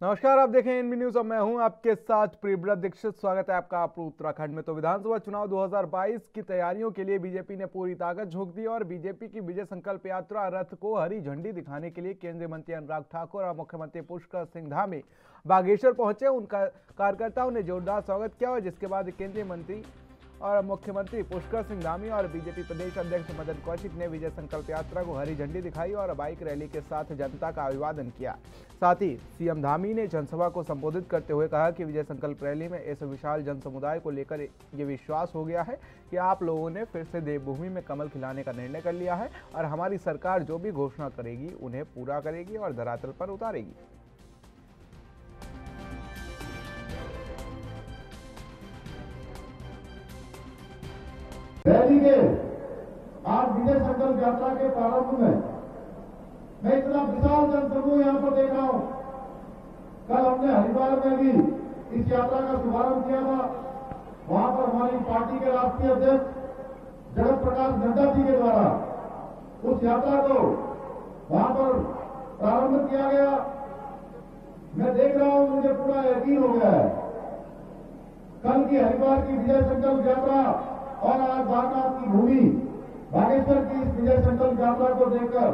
नमस्कार, आप देखें एनबी न्यूज और मैं हूं आपके साथ प्रियव्रत दीक्षित। स्वागत है आपका आप उत्तराखंड में। तो विधानसभा चुनाव 2022 की तैयारियों के लिए बीजेपी ने पूरी ताकत झोंक दी और बीजेपी की विजय संकल्प यात्रा रथ को हरी झंडी दिखाने के लिए केंद्रीय मंत्री अनुराग ठाकुर और मुख्यमंत्री पुष्कर सिंह धामी बागेश्वर पहुंचे। उनका कार्यकर्ताओं ने जोरदार स्वागत किया और जिसके बाद केंद्रीय मंत्री और मुख्यमंत्री पुष्कर सिंह धामी और बीजेपी प्रदेश अध्यक्ष मदन कौशिक ने विजय संकल्प यात्रा को हरी झंडी दिखाई और बाइक रैली के साथ जनता का अभिवादन किया। साथ ही सीएम धामी ने जनसभा को संबोधित करते हुए कहा कि विजय संकल्प रैली में इस विशाल जन समुदाय को लेकर ये विश्वास हो गया है कि आप लोगों ने फिर से देवभूमि में कमल खिलाने का निर्णय कर लिया है और हमारी सरकार जो भी घोषणा करेगी उन्हें पूरा करेगी और धरातल पर उतारेगी। रैली के आज विजय संकल्प यात्रा के प्रारंभ में मैं इतना विशाल जनसमूह यहाँ पर देख रहा हूँ। कल हमने हरिद्वार में भी इस यात्रा का शुभारंभ किया था। वहां पर हमारी पार्टी के राष्ट्रीय अध्यक्ष जगत प्रकाश नड्डा जी के द्वारा उस यात्रा को वहां पर प्रारंभ किया गया। मैं देख रहा हूँ, मुझे पूरा यकीन हो गया है कल की हरिद्वार की विजय संकल्प यात्रा और आज बागनाथ की भूमि बागेश्वर की इस विजय संकल्प यात्रा को देखकर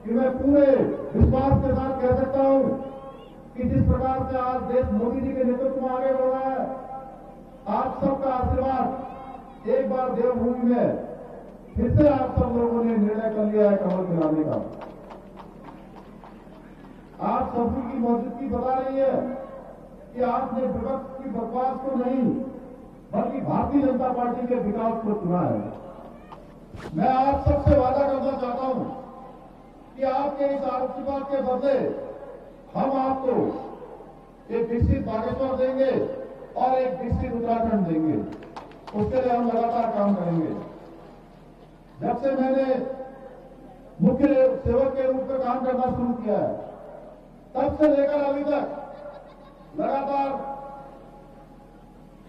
कि मैं पूरे विश्वास के साथ कह सकता हूं कि जिस प्रकार से आज देश मोदी जी के नेतृत्व में आगे बढ़ रहा है, आप सबका आशीर्वाद एक बार देवभूमि में फिर से आप सब लोगों ने निर्णय कर लिया है कमल खिलाने का। आप सभी की मौजूदगी बता रही है कि आपने विपक्ष की बकवास को नहीं बल्कि भारतीय जनता पार्टी के विकास को चुना है। मैं आप सबसे वादा करना चाहता हूं कि आपके इस आशीर्वाद के बदले हम आपको एक विकसित बागेश्वर देंगे और एक विकसित उत्तराखंड देंगे। उसके लिए हम लगातार काम करेंगे। जब से मैंने मुख्य सेवक के रूप में काम करना शुरू किया है, तब से लेकर अभी तक लगातार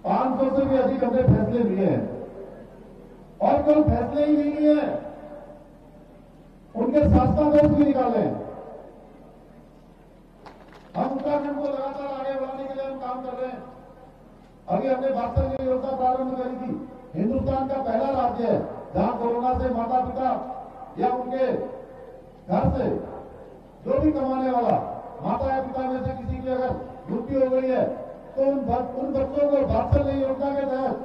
500 से भी अधिक हमने फैसले लिए हैं और केवल फैसले ही नहीं लिए हैं, उनके शासनादेश भी निकाले हैं। हम उत्तराखंड को लगातार आगे बढ़ाने के लिए हम काम कर रहे हैं। अभी हमने वात्सल्य योजना प्रारंभ करी थी। हिंदुस्तान का पहला राज्य है जहां कोरोना से माता पिता या उनके घर से जो भी कमाने वाला माता या पिता में से किसी की अगर मृत्यु हो गई है तो उन बच्चों को वात्सल्य योजना के तहत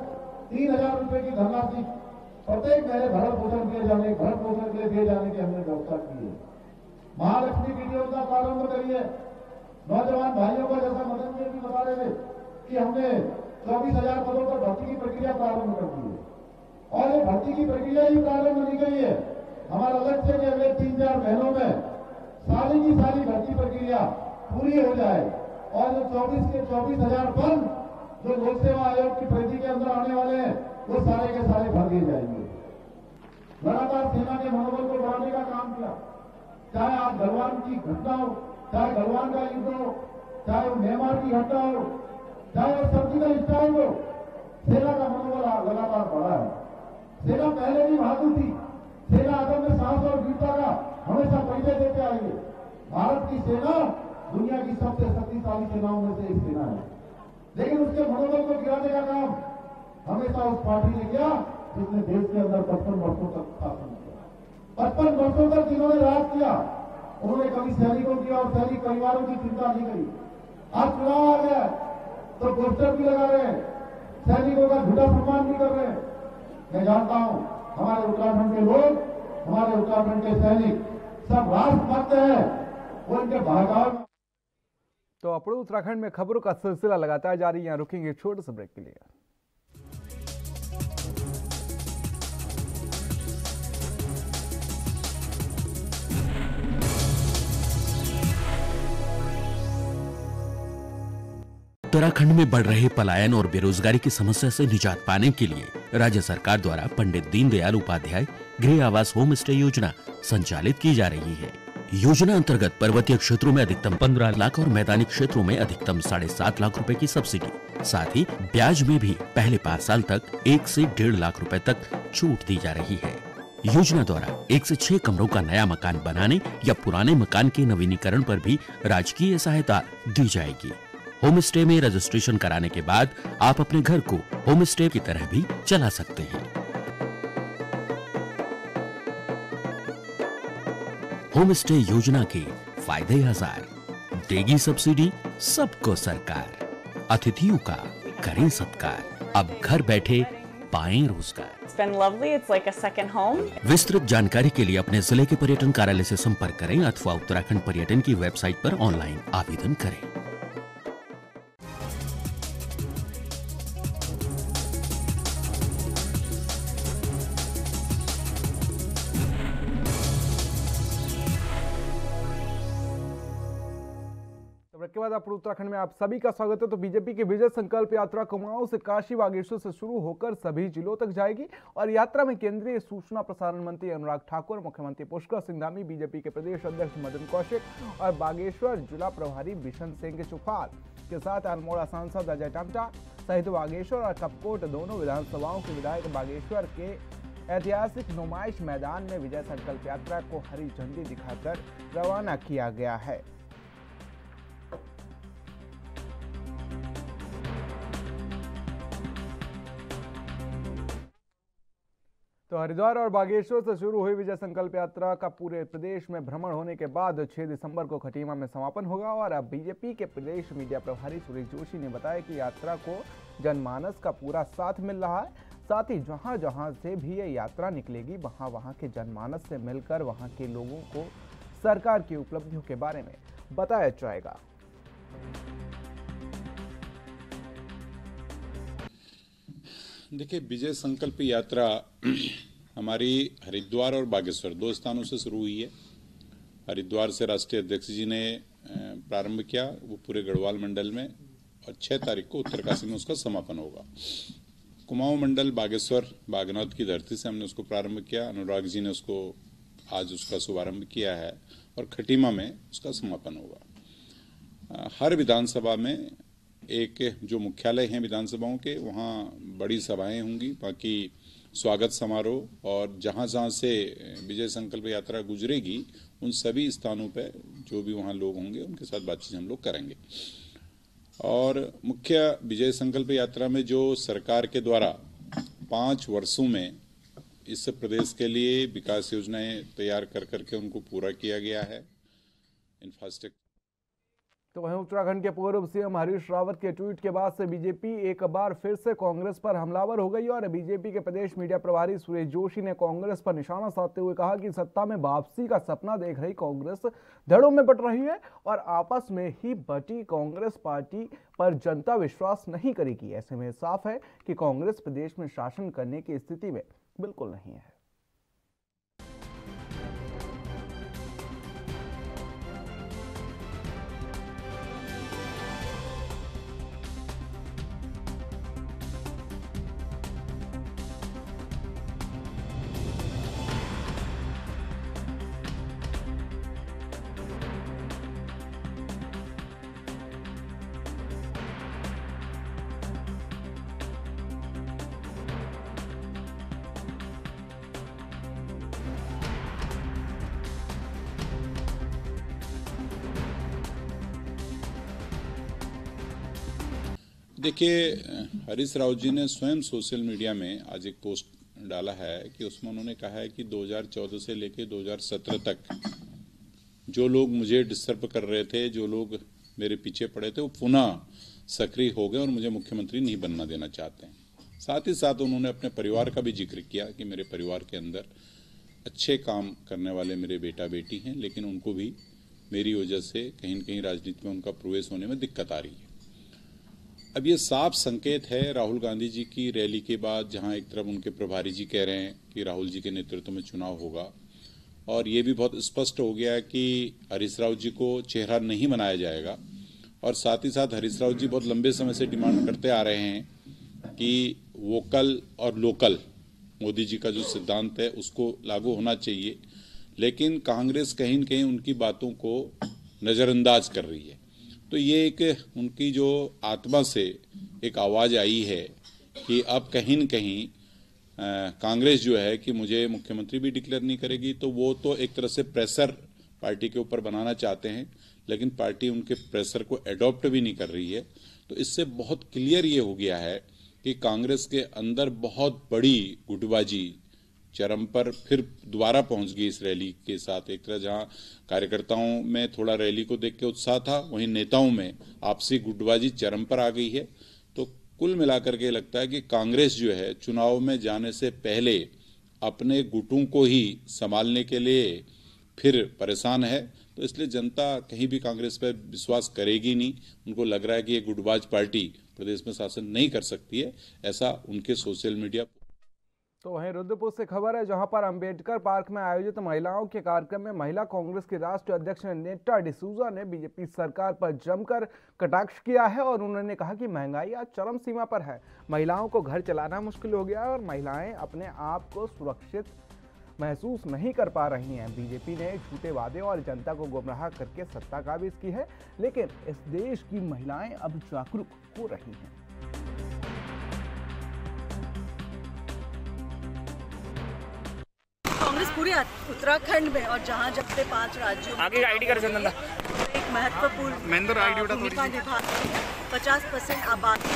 3,000 रुपए की धनराशि प्रत्येक महीने भरण पोषण के लिए दिए जाने की हमने व्यवस्था की है। महालक्ष्मी की योजना प्रारंभ करी है। नौजवान भाइयों को जैसा मदन जी भी बता रहे थे कि हमने 24,000 पदों पर भर्ती की प्रक्रिया प्रारंभ कर दी है और ये भर्ती की प्रक्रिया ही प्रारंभ नहीं गई है। हमारा लक्ष्य है कि अगले 3-4 महीनों में सारी की सारी भर्ती प्रक्रिया पूरी हो जाए और जो 24,000 पद जो लोक सेवा आयोग की परिधि के अंदर आने वाले हैं वो सारे के सारे भर दिए जाएंगे। लगातार सेना के मनोबल को बढ़ाने का काम किया। चाहे आप गलवान की घटना हो, चाहे गलवान का युद्ध हो, चाहे वो म्यांमार की घटना हो, चाहे वो सर्जिकल स्ट्राइक हो, सेना का मनोबल लगातार बढ़ा है। सेना पहले भी बहादुर थी। सेना अदम्य साहस और वीरता का हमेशा परिचय देते आएंगे। भारत की सेना दुनिया की सबसे शक्तिशाली सेनाओं में से एक सेना है, लेकिन उसके मनोबल को गिराने का काम हमेशा उस पार्टी ने किया जिसने देश के अंदर 55 वर्षों तक शासन किया। 55 वर्षों तक जिन्होंने राज किया उन्होंने कभी सैनिकों की और सैनिक परिवारों की चिंता नहीं करी। आज चुनाव आ गया तो पोस्टर भी लगा रहे हैं, सैनिकों का झूठा सम्मान भी कर रहे हैं। मैं जानता हूं हमारे उत्तराखंड के लोग, हमारे उत्तराखंड के सैनिक सब राष्ट्रभक्त हैं, वो इनके बहकाव। तो अपने उत्तराखंड में खबरों का सिलसिला लगातार जारी है। यहाँ रुकेंगे छोटे से ब्रेक के लिए। उत्तराखंड में बढ़ रहे पलायन और बेरोजगारी की समस्या से निजात पाने के लिए राज्य सरकार द्वारा पंडित दीनदयाल उपाध्याय गृह आवास होम स्टे योजना संचालित की जा रही है। योजना अंतर्गत पर्वतीय क्षेत्रों में अधिकतम 15 लाख और मैदानी क्षेत्रों में अधिकतम 7.5 लाख रुपए की सब्सिडी, साथ ही ब्याज में भी पहले 5 साल तक 1 से 1.5 लाख रुपए तक छूट दी जा रही है। योजना द्वारा 1 से 6 कमरों का नया मकान बनाने या पुराने मकान के नवीनीकरण पर भी राजकीय सहायता दी जाएगी। होम स्टे में रजिस्ट्रेशन कराने के बाद आप अपने घर को होम स्टे की तरह भी चला सकते हैं। होम स्टे योजना के फायदे 1000, देगी सब्सिडी सबको सरकार, अतिथियों का करें सत्कार, अब घर बैठे पाएं रोजगार। It's been lovely. It's like a second home. विस्तृत जानकारी के लिए अपने जिले के पर्यटन कार्यालय से संपर्क करें अथवा उत्तराखंड पर्यटन की वेबसाइट पर ऑनलाइन आवेदन करें। के बाद आप उत्तराखंड में आप सभी का स्वागत है। तो बीजेपी की विजय संकल्प यात्रा कुमाऊं से काशी बागेश्वर से शुरू होकर सभी जिलों तक जाएगी और यात्रा में केंद्रीय सूचना प्रसारण मंत्री अनुराग ठाकुर, मुख्यमंत्री पुष्कर सिंह धामी, बीजेपी के प्रदेश अध्यक्ष मदन कौशिक और बागेश्वर जिला प्रभारी बिशन सिंह चुफाल के साथ अल्मोड़ा सांसद अजय टम्टा सहित बागेश्वर और कपकोट दोनों विधानसभाओं के विधायक बागेश्वर के ऐतिहासिक नुमाइश मैदान में विजय संकल्प यात्रा को हरी झंडी दिखाकर रवाना किया गया है। तो हरिद्वार और बागेश्वर से शुरू हुई विजय संकल्प यात्रा का पूरे प्रदेश में भ्रमण होने के बाद 6 दिसंबर को खटीमा में समापन होगा और अब बीजेपी के प्रदेश मीडिया प्रभारी सुरेश जोशी ने बताया कि यात्रा को जनमानस का पूरा साथ मिल रहा है। साथ ही जहां जहां से भी ये यात्रा निकलेगी वहां के जनमानस से मिलकर वहां के लोगों को सरकार की उपलब्धियों के बारे में बताया जाएगा। देखिए, विजय संकल्प यात्रा हमारी हरिद्वार और बागेश्वर 2 स्थानों से शुरू हुई है। हरिद्वार से राष्ट्रीय अध्यक्ष जी ने प्रारंभ किया, वो पूरे गढ़वाल मंडल में, और 6 तारीख को उत्तरकाशी में उसका समापन होगा। कुमाऊं मंडल बागेश्वर बागनाथ की धरती से हमने उसको प्रारंभ किया, अनुराग जी ने उसको आज उसका शुभारंभ किया है और खटीमा में उसका समापन होगा। हर विधानसभा में एक जो मुख्यालय हैं विधानसभाओं के, वहाँ बड़ी सभाएं होंगी, बाकी स्वागत समारोह, और जहाँ जहाँ से विजय संकल्प यात्रा गुजरेगी उन सभी स्थानों पे जो भी वहाँ लोग होंगे उनके साथ बातचीत हम लोग करेंगे। और मुख्य विजय संकल्प यात्रा में जो सरकार के द्वारा 5 वर्षों में इस प्रदेश के लिए विकास योजनाएं तैयार कर करके उनको पूरा किया गया है। इंफ्रास्ट्रक्चर तो वहीं उत्तराखंड के पूर्व सीएम हरीश रावत के ट्वीट के बाद से बीजेपी एक बार फिर से कांग्रेस पर हमलावर हो गई और बीजेपी के प्रदेश मीडिया प्रभारी सुरेश जोशी ने कांग्रेस पर निशाना साधते हुए कहा कि सत्ता में वापसी का सपना देख रही कांग्रेस धड़ों में बट रही है और आपस में ही बटी कांग्रेस पार्टी पर जनता विश्वास नहीं करेगी। ऐसे में साफ है कि कांग्रेस प्रदेश में शासन करने की स्थिति में बिल्कुल नहीं है। देखिए, हरीश रावत जी ने स्वयं सोशल मीडिया में आज एक पोस्ट डाला है कि उसमें उन्होंने कहा है कि 2014 से लेकर 2017 तक जो लोग मुझे डिस्टर्ब कर रहे थे, जो लोग मेरे पीछे पड़े थे, वो पुनः सक्रिय हो गए और मुझे मुख्यमंत्री नहीं बनना देना चाहते हैं। साथ ही साथ उन्होंने अपने परिवार का भी जिक्र किया कि मेरे परिवार के अंदर अच्छे काम करने वाले मेरे बेटा बेटी हैं, लेकिन उनको भी मेरी वजह से कहीं न कहीं राजनीति में उनका प्रवेश होने में दिक्कत आ रही है। अब ये साफ संकेत है राहुल गांधी जी की रैली के बाद, जहां एक तरफ उनके प्रभारी जी कह रहे हैं कि राहुल जी के नेतृत्व में चुनाव होगा, और ये भी बहुत स्पष्ट हो गया कि हरीश रावत जी को चेहरा नहीं बनाया जाएगा। और साथ ही साथ हरीश रावत जी बहुत लंबे समय से डिमांड करते आ रहे हैं कि वोकल और लोकल मोदी जी का जो सिद्धांत है उसको लागू होना चाहिए, लेकिन कांग्रेस कहीं न कहीं उनकी बातों को नज़रअंदाज कर रही है। तो ये एक उनकी जो आत्मा से एक आवाज़ आई है कि अब कहीं न कहीं कांग्रेस जो है कि मुझे मुख्यमंत्री भी डिक्लेयर नहीं करेगी, तो वो तो एक तरह से प्रेशर पार्टी के ऊपर बनाना चाहते हैं, लेकिन पार्टी उनके प्रेशर को एडॉप्ट भी नहीं कर रही है। तो इससे बहुत क्लियर ये हो गया है कि कांग्रेस के अंदर बहुत बड़ी गुटबाजी चरम पर फिर दोबारा पहुंच गई इस रैली के साथ। एक तरह जहां कार्यकर्ताओं में थोड़ा रैली को देख के उत्साह था, वहीं नेताओं में आपसी गुटबाजी चरम पर आ गई है। तो कुल मिलाकर के लगता है कि कांग्रेस जो है चुनाव में जाने से पहले अपने गुटों को ही संभालने के लिए फिर परेशान है। तो इसलिए जनता कहीं भी कांग्रेस पर विश्वास करेगी नहीं। उनको लग रहा है कि ये गुटबाज पार्टी प्रदेश में शासन नहीं कर सकती है, ऐसा उनके सोशल मीडिया। तो वहीं रुद्रपुर से खबर है, जहां पर अंबेडकर पार्क में आयोजित महिलाओं के कार्यक्रम में महिला कांग्रेस की राष्ट्रीय अध्यक्ष नेटा डिसूजा ने बीजेपी सरकार पर जमकर कटाक्ष किया है और उन्होंने कहा कि महंगाई आज चरम सीमा पर है, महिलाओं को घर चलाना मुश्किल हो गया है और महिलाएं अपने आप को सुरक्षित महसूस नहीं कर पा रही हैं। बीजेपी ने झूठे वादे और जनता को गुमराह करके सत्ता काबिज की है, लेकिन इस देश की महिलाएं अब जागरूक हो रही हैं। कांग्रेस पूरे उत्तराखंड में और जहां जब से 5 राज्यों में आगे आईडी कर एक महत्वपूर्ण भूमिका निभा रही है। 50% आबादी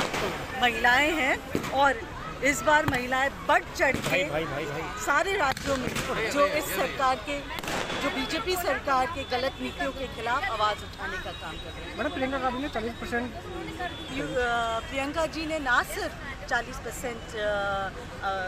महिलाएं हैं और इस बार महिलाएं बढ़ चढ़ के सारे राज्यों में जो इस सरकार के, जो बीजेपी सरकार के गलत नीतियों के खिलाफ आवाज उठाने का काम कर रही है। मैडम प्रियंका गांधी ने 40% प्रियंका जी ने ना सिर्फ 40%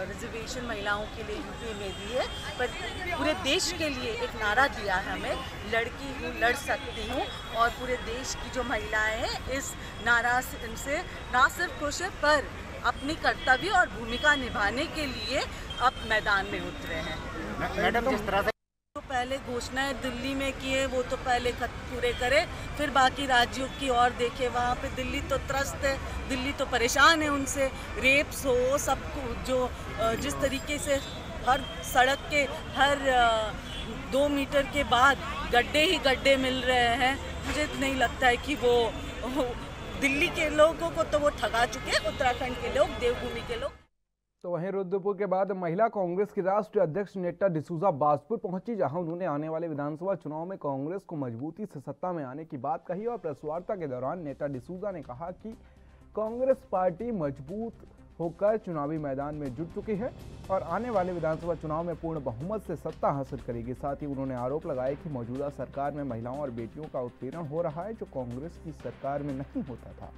रिजर्वेशन महिलाओं के लिए यूपी में दी है, पर पूरे देश के लिए एक नारा दिया है हमें, लड़की हूँ लड़ सकती हूँ। और पूरे देश की जो महिलाएं हैं इस नारा से ना सिर्फ खुश है पर अपनी कर्तव्य और भूमिका निभाने के लिए अब मैदान में उतरे हैं। मैडम जिस तरह से तो पहले घोषणाएं दिल्ली में किए वो तो पहले पूरे करे, फिर बाकी राज्यों की ओर देखे। वहाँ पे दिल्ली तो त्रस्त है, दिल्ली तो परेशान है उनसे, रेप्स हो सब जो जिस तरीके से हर सड़क के हर 2 मीटर के बाद गड्ढे ही गड्ढे मिल रहे हैं। मुझे नहीं लगता है कि वो दिल्ली के लोगों को तो वो ठगा चुके हैं, उत्तराखंड के लोग, देवभूमि के लोग। तो वहीं रुद्रपुर के बाद महिला कांग्रेस की राष्ट्रीय अध्यक्ष नेटा डिसूजा बाजपुर पहुंची, जहां उन्होंने आने वाले विधानसभा चुनाव में कांग्रेस को मजबूती से सत्ता में आने की बात कही और प्रेस वार्ता के दौरान नेटा डिसूजा ने कहा कि कांग्रेस पार्टी मजबूत होकर चुनावी मैदान में जुट चुकी है और आने वाले विधानसभा चुनाव में पूर्ण बहुमत से सत्ता हासिल करेगी। साथ ही उन्होंने आरोप लगाया कि मौजूदा सरकार में महिलाओं और बेटियों का उत्पीड़न हो रहा है, जो कांग्रेस की सरकार में नहीं होता था।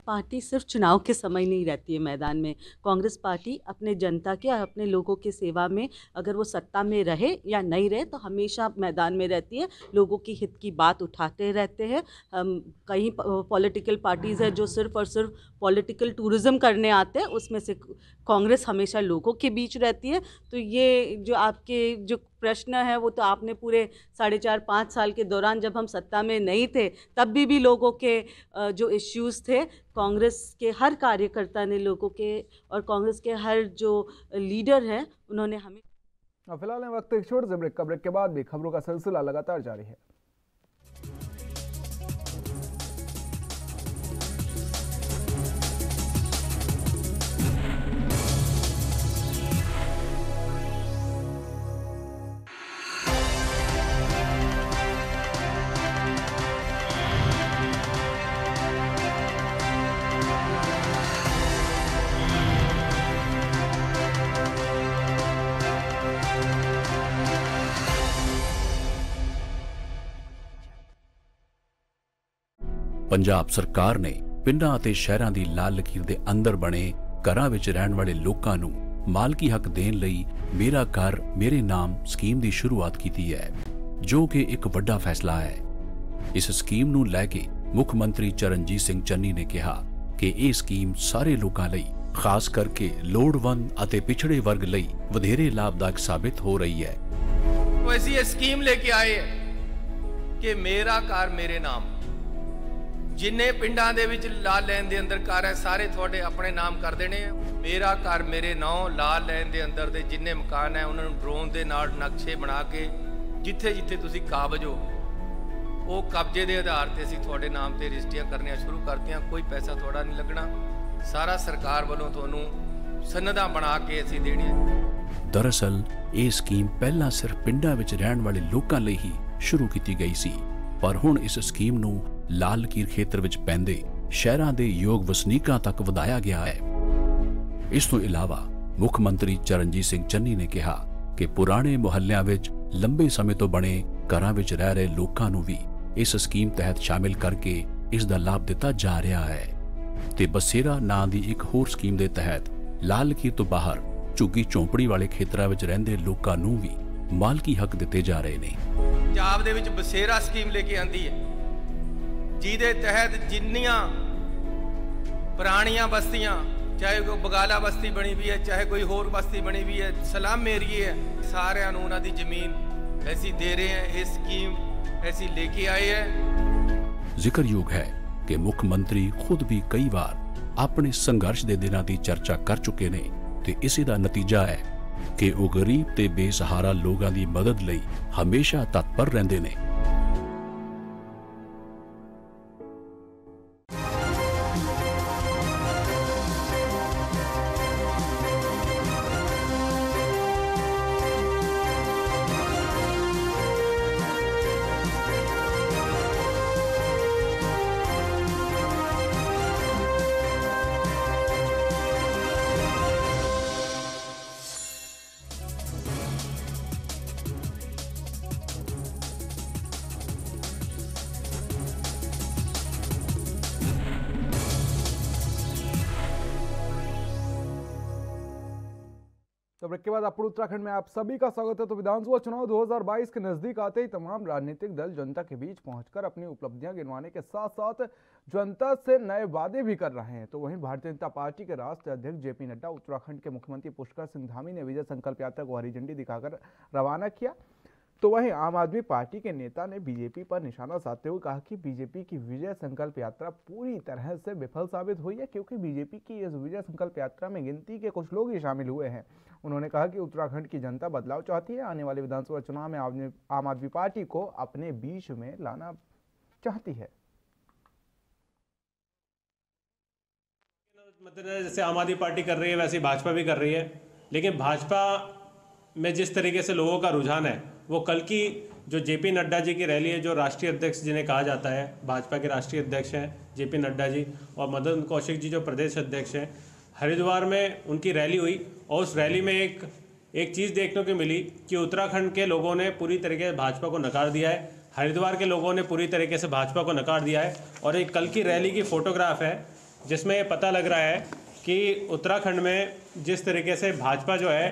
पार्टी सिर्फ चुनाव के समय नहीं रहती है मैदान में। कांग्रेस पार्टी अपने जनता के और अपने लोगों के सेवा में, अगर वो सत्ता में रहे या नहीं रहे, तो हमेशा मैदान में रहती है, लोगों की हित की बात उठाते रहते हैं। कई पॉलिटिकल पार्टीज़ है जो सिर्फ और सिर्फ पॉलिटिकल टूरिज्म करने आते हैं, उसमें से कांग्रेस हमेशा लोगों के बीच रहती है। तो ये जो आपके जो प्रश्न है वो तो आपने पूरे 4.5-5 साल के दौरान, जब हम सत्ता में नहीं थे, तब भी लोगों के जो इश्यूज़ थे, कांग्रेस के हर कार्यकर्ता ने लोगों के और कांग्रेस के हर जो लीडर हैं उन्होंने हमें। फिलहाल वक्त एक छोटे से ब्रेक के बाद भी खबरों का सिलसिला लगातार जारी है। ਪੰਜਾਬ ਸਰਕਾਰ ਨੇ ਪਿੰਡਾਂ ਅਤੇ ਸ਼ਹਿਰਾਂ ਦੀ ਲਾਲ ਲਕੀਰ ਦੇ ਅੰਦਰ ਬਣੇ ਘਰਾਂ ਵਿੱਚ ਰਹਿਣ ਵਾਲੇ ਲੋਕਾਂ ਨੂੰ ਮਾਲਕੀ ਹੱਕ ਦੇਣ ਲਈ ਮੇਰਾ ਘਰ ਮੇਰੇ ਨਾਮ ਸਕੀਮ ਦੀ ਸ਼ੁਰੂਆਤ ਕੀਤੀ ਹੈ, ਜੋ ਕਿ ਇੱਕ ਵੱਡਾ ਫੈਸਲਾ ਹੈ। ਇਸ ਸਕੀਮ ਨੂੰ ਲੈ ਕੇ ਮੁੱਖ ਮੰਤਰੀ ਚਰਨਜੀਤ ਸਿੰਘ ਚੰਨੀ ਨੇ ਕਿਹਾ ਕਿ ਇਹ ਸਕੀਮ ਸਾਰੇ ਲੋਕਾਂ ਲਈ, ਖਾਸ ਕਰਕੇ ਲੋੜਵੰਦ ਅਤੇ ਪਿਛੜੇ ਵਰਗ ਲਈ ਵਧੇਰੇ ਲਾਭਦਾਇਕ ਸਾਬਿਤ ਹੋ ਰਹੀ ਹੈ। ਅਸੀਂ ਇਹ ਸਕੀਮ ਲੈ ਕੇ ਆਏ ਕਿ ਮੇਰਾ ਘਰ ਮੇਰੇ ਨਾਮ, जिन्ने पिंडां दे विच लाल लैन दे अंदर घर है सारे थोड़े अपने नाम कर देने। मेरा घर मेरे नाम लाल लैन दे अंदर दे जिन्ने मकान है उन्होंने ड्रोन दे नाल नक्शे बना के जिथे जिथे तुसी काबज हो ਉਹ ਕਬਜ਼ੇ ਦੇ ਆਧਾਰ ਤੇ ਅਸੀਂ ਤੁਹਾਡੇ ਨਾਮ ਤੇ ਰਜਿਸਟਰੀਆਂ ਕਰਨੀਆਂ ਸ਼ੁਰੂ ਕਰਤੀਆਂ। ਕੋਈ ਪੈਸਾ ਤੁਹਾਡਾ ਨਹੀਂ ਲੱਗਣਾ, ਸਾਰਾ ਸਰਕਾਰ ਵੱਲੋਂ ਤੁਹਾਨੂੰ ਸਨਦਾਂ ਬਣਾ ਕੇ ਅਸੀਂ ਦੇਣੀ ਹੈ। ਦਰਅਸਲ ਇਹ ਸਕੀਮ ਪਹਿਲਾਂ ਸਿਰਫ ਪਿੰਡਾਂ ਵਿੱਚ ਰਹਿਣ ਵਾਲੇ ਲੋਕਾਂ ਲਈ ਹੀ ਸ਼ੁਰੂ ਕੀਤੀ ਗਈ ਸੀ, ਪਰ ਹੁਣ ਇਸ ਸਕੀਮ ਨੂੰ ਲਾਲ ਲਕੀਰ ਖੇਤਰ ਵਿੱਚ ਪੈਂਦੇ ਸ਼ਹਿਰਾਂ ਦੇ ਯੋਗ ਵਸਨੀਕਾਂ ਤੱਕ ਵਧਾਇਆ ਗਿਆ ਹੈ। ਇਸ ਤੋਂ ਇਲਾਵਾ ਮੁੱਖ ਮੰਤਰੀ ਚਰਨਜੀਤ ਸਿੰਘ ਚੰਨੀ ਨੇ ਕਿਹਾ ਕਿ ਪੁਰਾਣੇ ਮੁਹੱਲਿਆਂ ਵਿੱਚ ਲੰਬੇ ਸਮੇਂ ਤੋਂ ਬਣੇ ਘਰਾਂ ਵਿੱਚ ਰਹਿ ਰਹੇ ਲੋਕਾਂ ਨੂੰ ਵੀ ਇਸ ਸਕੀਮ ਤਹਿਤ ਸ਼ਾਮਿਲ ਕਰਕੇ ਇਸ ਦਾ ਲਾਭ ਦਿੱਤਾ ਜਾ ਰਿਹਾ ਹੈ ਤੇ ਬਸੇਰਾ ਨਾਂ ਦੀ ਇੱਕ ਹੋਰ ਸਕੀਮ ਦੇ ਤਹਿਤ ਲਾਲ ਲਕੀਰ ਤੋਂ ਬਾਹਰ ਝੁੱਗੀ ਝੌਂਪੜੀ ਵਾਲੇ ਖੇਤਰਾਂ ਵਿੱਚ ਰਹਿੰਦੇ ਲੋਕਾਂ ਨੂੰ ਵੀ ਮਾਲਕੀ ਹੱਕ ਦਿੱਤੇ ਜਾ ਰਹੇ ਨੇ। ਪੰਜਾਬ ਦੇ ਵਿੱਚ ਬਸੇਰਾ ਸਕੀਮ ਲੈ ਕੇ ਆਂਦੀ ਹੈ, ਜਿਹਦੇ ਤਹਿਤ ਜਿੰਨੀਆਂ ਪੁਰਾਣੀਆਂ ਬਸਤੀਆਂ, ਚਾਹੇ ਕੋਈ ਬਗਾਲਾ ਬਸਤੀ ਬਣੀ ਵੀ ਹੈ, ਚਾਹੇ ਕੋਈ ਹੋਰ ਬਸਤੀ ਬਣੀ ਵੀ ਹੈ, ਸਲਮ ਏਰੀਏ ਹੈ, ਸਾਰਿਆਂ ਨੂੰ ਉਹਨਾਂ ਦੀ ਜ਼ਮੀਨ ਅਸੀਂ ਦੇ ਰਹੇ ਹਾਂ। ਇਹ ਸਕੀਮ ਅਸੀਂ ਲੈ ਕੇ ਆਏ ਹੈ। ਜ਼ਿਕਰਯੋਗ ਹੈ ਕਿ ਮੁੱਖ ਮੰਤਰੀ ਖੁਦ ਵੀ ਕਈ ਵਾਰ ਆਪਣੇ ਸੰਘਰਸ਼ ਦੇ ਦਿਨਾਂ ਦੀ ਚਰਚਾ ਕਰ ਚੁੱਕੇ ਨੇ ਤੇ ਇਸੇ ਦਾ ਨਤੀਜਾ ਹੈ ਕਿ ਉਹ ਗਰੀਬ ਤੇ ਬੇਸਹਾਰਾ ਲੋਕਾਂ ਦੀ ਮਦਦ ਲਈ ਹਮੇਸ਼ਾ ਤਤਪਰ ਰਹਿੰਦੇ ਨੇ। तो ब्रेक के बाद अपन उत्तराखंड में आप सभी का स्वागत है। तो विधानसभा चुनाव 2022 के नजदीक आते ही तमाम राजनीतिक दल जनता के बीच पहुंचकर अपनी उपलब्धियां गिनवाने के साथ साथ जनता से नए वादे भी कर रहे हैं। तो वहीं भारतीय जनता पार्टी के राष्ट्रीय अध्यक्ष जेपी नड्डा, उत्तराखंड के मुख्यमंत्री पुष्कर सिंह धामी ने विजय संकल्प यात्रा को हरी झंडी दिखाकर रवाना किया। तो वहीं आम आदमी पार्टी के नेता ने बीजेपी पर निशाना साधते हुए कहा कि बीजेपी की विजय संकल्प यात्रा पूरी तरह से विफल साबित हुई है, क्योंकि बीजेपी की इस विजय संकल्प यात्रा में गिनती के कुछ लोग ही शामिल हुए हैं। उन्होंने कहा कि उत्तराखंड की जनता बदलाव चाहती है, आने वाले विधानसभा चुनाव में आम आदमी पार्टी को अपने बीच में लाना चाहती है। जैसे आम आदमी पार्टी कर रही है वैसे भाजपा भी कर रही है, लेकिन भाजपा में जिस तरीके से लोगों का रुझान है वो कल की जो जेपी नड्डा जी की रैली है, जो राष्ट्रीय अध्यक्ष जिन्हें कहा जाता है, भाजपा के राष्ट्रीय अध्यक्ष हैं जेपी नड्डा जी, और मदन कौशिक जी जो प्रदेश अध्यक्ष हैं, हरिद्वार में उनकी रैली हुई और उस रैली में एक चीज़ देखने को मिली कि उत्तराखंड के लोगों ने पूरी तरीके से भाजपा को नकार दिया है, हरिद्वार के लोगों ने पूरी तरीके से भाजपा को नकार दिया है। और एक कल की रैली की फ़ोटोग्राफ है जिसमें ये पता लग रहा है कि उत्तराखंड में जिस तरीके से भाजपा जो है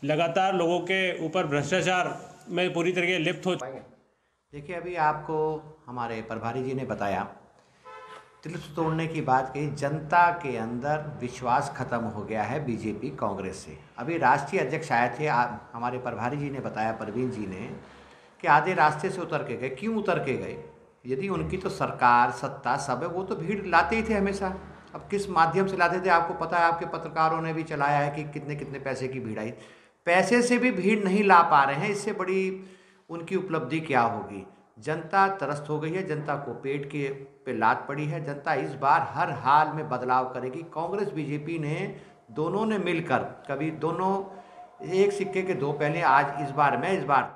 लगातार लोगों के ऊपर भ्रष्टाचार में पूरी तरीके लिप्त हो। देखिए, अभी आपको हमारे प्रभारी जी ने बताया, तिल तोड़ने की बात कही, जनता के अंदर विश्वास खत्म हो गया है बीजेपी कांग्रेस से। अभी राष्ट्रीय अध्यक्ष आए थे, हमारे प्रभारी जी ने बताया, परवीन जी ने, कि आधे रास्ते से उतर के गए। क्यों उतर के गए? यदि उनकी तो सरकार सत्ता सब है, वो तो भीड़ लाते ही थे हमेशा। अब किस माध्यम से लाते थे आपको पता है, आपके पत्रकारों ने भी चलाया है कि कितने कितने पैसे की भीड़ आई। पैसे से भी भीड़ नहीं ला पा रहे हैं, इससे बड़ी उनकी उपलब्धि क्या होगी? जनता त्रस्त हो गई है, जनता को पेट के पे लात पड़ी है। जनता इस बार हर हाल में बदलाव करेगी। कांग्रेस बीजेपी ने दोनों ने मिलकर, कभी दोनों एक सिक्के के दो पहले, आज इस बार मैं, इस बार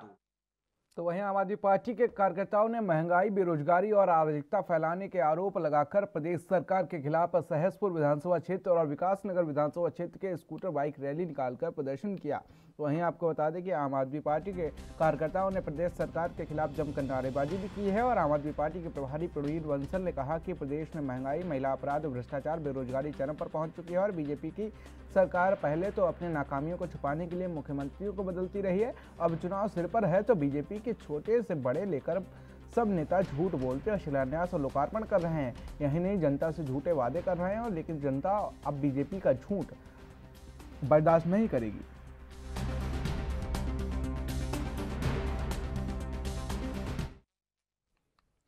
तो वहीं आम आदमी पार्टी के कार्यकर्ताओं ने महंगाई, बेरोजगारी और अराजकता फैलाने के आरोप लगाकर प्रदेश सरकार के खिलाफ सहसपुर विधानसभा क्षेत्र और विकासनगर विधानसभा क्षेत्र के स्कूटर बाइक रैली निकालकर प्रदर्शन किया। तो वहीं आपको बता दें कि आम आदमी पार्टी के कार्यकर्ताओं ने प्रदेश सरकार के खिलाफ जमकर नारेबाजी भी की है। और आम आदमी पार्टी के प्रभारी प्रवीण बंसल ने कहा कि प्रदेश में महंगाई, महिला अपराध, भ्रष्टाचार, बेरोजगारी चरम पर पहुंच चुकी है और बीजेपी की सरकार पहले तो अपने नाकामियों को छुपाने के लिए मुख्यमंत्रियों को बदलती रही है। अब चुनाव सिर पर है तो बीजेपी के छोटे से बड़े लेकर सब नेता झूठ बोलते और शिलान्यास और लोकार्पण कर रहे हैं। यही नहीं, जनता से झूठे वादे कर रहे हैं, और लेकिन जनता अब बीजेपी का झूठ बर्दाश्त नहीं करेगी।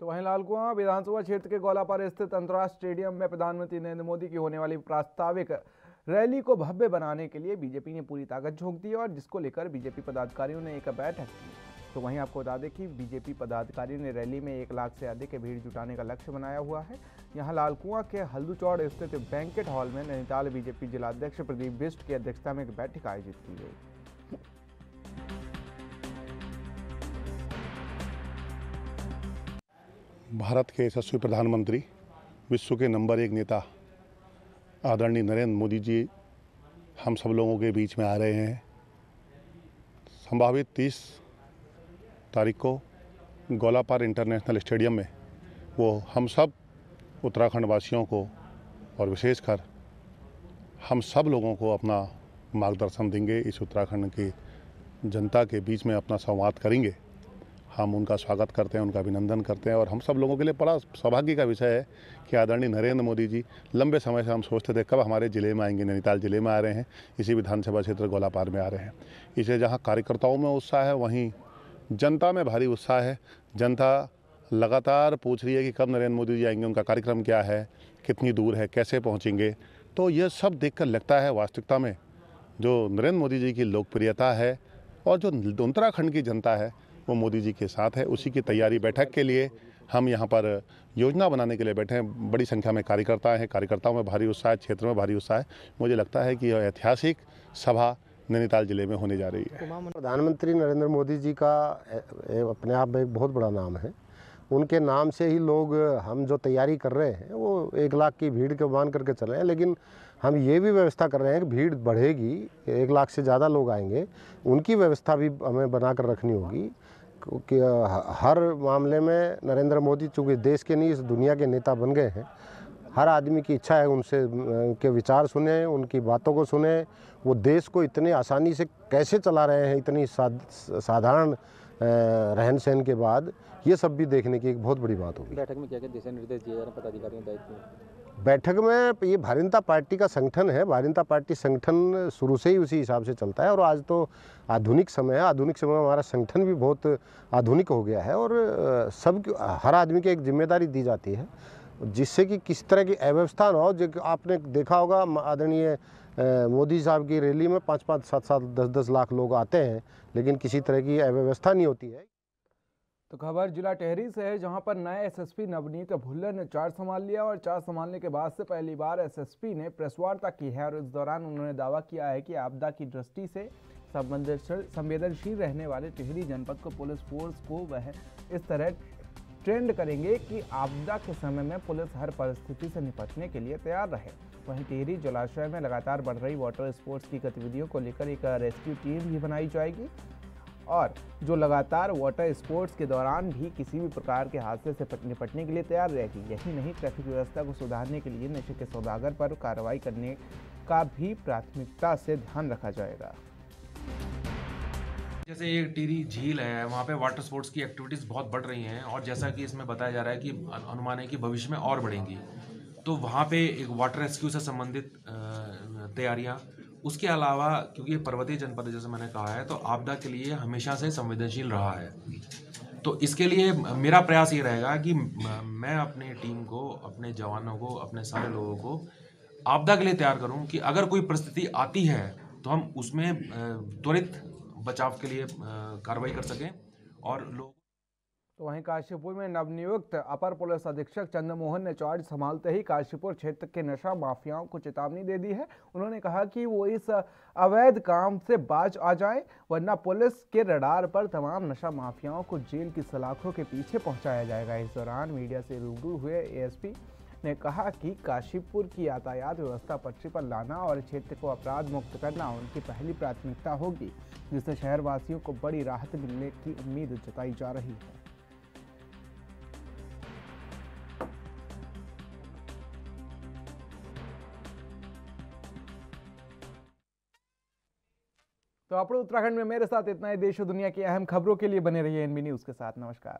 तो वहीं लालकुआं विधानसभा क्षेत्र के गौलापार स्थित अंतर्राष्ट्रीय स्टेडियम में प्रधानमंत्री नरेंद्र मोदी की होने वाली प्रास्ताविक रैली को भव्य बनाने के लिए बीजेपी ने पूरी ताकत झोंक दी और जिसको लेकर बीजेपी पदाधिकारियों ने एक बैठक की। तो वहीं आपको बता दें कि बीजेपी पदाधिकारी ने रैली में 1 लाख से अधिक भीड़ जुटाने का लक्ष्य बनाया हुआ है। यहां लालकुआं के हल्दूचौड़ स्थित बैंकेट हॉल में नैनीताल बीजेपी जिलाध्यक्ष प्रदीप बिष्ट की अध्यक्षता में एक बैठक आयोजित की गई। भारत के यशस्वी प्रधानमंत्री, विश्व के नंबर 1 नेता आदरणीय नरेंद्र मोदी जी हम सब लोगों के बीच में आ रहे हैं। संभावित 30 तारीख को गोलापार इंटरनेशनल स्टेडियम में वो हम सब उत्तराखंड वासियों को और विशेषकर हम सब लोगों को अपना मार्गदर्शन देंगे। इस उत्तराखंड की जनता के बीच में अपना संवाद करेंगे। हम उनका स्वागत करते हैं, उनका अभिनंदन करते हैं और हम सब लोगों के लिए बड़ा सौभाग्य का विषय है कि आदरणीय नरेंद्र मोदी जी लंबे समय से हम सोचते थे कब हमारे ज़िले में आएंगे। नैनीताल ज़िले में आ रहे हैं, इसी विधानसभा क्षेत्र गोलापार में आ रहे हैं। इसलिए जहां कार्यकर्ताओं में उत्साह है वहीं जनता में भारी उत्साह है। जनता लगातार पूछ रही है कि कब नरेंद्र मोदी जी आएंगे, उनका कार्यक्रम क्या है, कितनी दूर है, कैसे पहुँचेंगे। तो ये सब देखकर लगता है वास्तविकता में जो नरेंद्र मोदी जी की लोकप्रियता है और जो उत्तराखंड की जनता है वो मोदी जी के साथ है। उसी की तैयारी बैठक के लिए हम यहाँ पर योजना बनाने के लिए बैठे हैं। बड़ी संख्या में कार्यकर्ता हैं, कार्यकर्ताओं में भारी उत्साह है, क्षेत्र में भारी उत्साह है। मुझे लगता है कि यह ऐतिहासिक सभा नैनीताल जिले में होने जा रही है। प्रधानमंत्री नरेंद्र मोदी जी का अपने आप में एक बहुत बड़ा नाम है। उनके नाम से ही लोग हम जो तैयारी कर रहे हैं वो 1 लाख की भीड़ को मान करके चल रहे हैं, लेकिन हम ये भी व्यवस्था कर रहे हैं कि भीड़ बढ़ेगी, 1 लाख से ज़्यादा लोग आएंगे, उनकी व्यवस्था भी हमें बना कर रखनी होगी। क्योंकि हर मामले में नरेंद्र मोदी चूँकि देश के नहीं इस दुनिया के नेता बन गए हैं, हर आदमी की इच्छा है उनसे उनके विचार सुने, उनकी बातों को सुने। वो देश को इतनी आसानी से कैसे चला रहे हैं, इतनी साधारण रहन सहन के बाद, ये सब भी देखने की एक बहुत बड़ी बात होगी। बैठक में क्या क्या दिशा निर्देश दिए जा रहे हैं पदाधिकारियों दायित्व? बैठक में ये भारतीय जनता पार्टी का संगठन है। भारतीय जनता पार्टी संगठन शुरू से ही उसी हिसाब से चलता है और आज तो आधुनिक समय है। आधुनिक समय में हमारा संगठन भी बहुत आधुनिक हो गया है और हर आदमी की एक जिम्मेदारी दी जाती है जिससे कि किसी तरह की अव्यवस्था ना हो। जो आपने देखा होगा आदरणीय मोदी साहब की रैली में 5-5, 7-7, 10-10 लाख लोग आते हैं, लेकिन किसी तरह की अव्यवस्था नहीं होती है। तो खबर जिला टेहरी से है, जहां पर नए एसएसपी नवनीत भुल्लर ने चार्ज संभाल लिया और चार्ज संभालने के बाद से पहली बार एसएसपी ने प्रेस वार्ता की है और इस दौरान उन्होंने दावा किया है कि आपदा की दृष्टि से संवेदनशील रहने वाले टिहरी जनपद को पुलिस फोर्स को वह इस तरह ट्रेंड करेंगे कि आपदा के समय में पुलिस हर परिस्थिति से निपटने के लिए तैयार रहे। वहीं टिहरी जलाशय में लगातार बढ़ रही वाटर स्पोर्ट्स की गतिविधियों को लेकर एक रेस्क्यू टीम भी बनाई जाएगी और जो लगातार वाटर स्पोर्ट्स के दौरान भी किसी भी प्रकार के हादसे से निपटने के लिए तैयार रहेगी। यही नहीं, ट्रैफिक व्यवस्था को सुधारने के लिए नशे के सौदागर पर कार्रवाई करने का भी प्राथमिकता से ध्यान रखा जाएगा। जैसे एक टिहरी झील है, वहाँ पे वाटर स्पोर्ट्स की एक्टिविटीज़ बहुत बढ़ रही हैं और जैसा कि इसमें बताया जा रहा है कि अनुमान है कि भविष्य में और बढ़ेंगी, तो वहाँ पे एक वाटर रेस्क्यू से संबंधित तैयारियाँ। उसके अलावा क्योंकि ये पर्वतीय जनपद है, जैसे मैंने कहा है, तो आपदा के लिए हमेशा से संवेदनशील रहा है। तो इसके लिए मेरा प्रयास ये रहेगा कि मैं अपनी टीम को, अपने जवानों को, अपने सारे लोगों को आपदा के लिए तैयार करूं कि अगर कोई परिस्थिति आती है तो हम उसमें त्वरित बचाव के लिए कार्रवाई कर सकें। और लोग तो वहीं काशीपुर में नवनियुक्त अपर पुलिस अधीक्षक चंद्रमोहन ने चार्ज संभालते ही काशीपुर क्षेत्र के नशा माफियाओं को चेतावनी दे दी है। उन्होंने कहा कि वो इस अवैध काम से बाज आ जाएं, वरना पुलिस के रडार पर तमाम नशा माफियाओं को जेल की सलाखों के पीछे पहुंचाया जाएगा। इस दौरान मीडिया से रूबरू हुए एएसपी ने कहा कि काशीपुर की यातायात व्यवस्था पटरी पर लाना और क्षेत्र को अपराध मुक्त करना उनकी पहली प्राथमिकता होगी, जिससे शहरवासियों को बड़ी राहत मिलने की उम्मीद जताई जा रही है। तो अपने उत्तराखंड में मेरे साथ इतना ही। देश और दुनिया की अहम खबरों के लिए बने रहिए एनबी न्यूज़ के साथ। नमस्कार।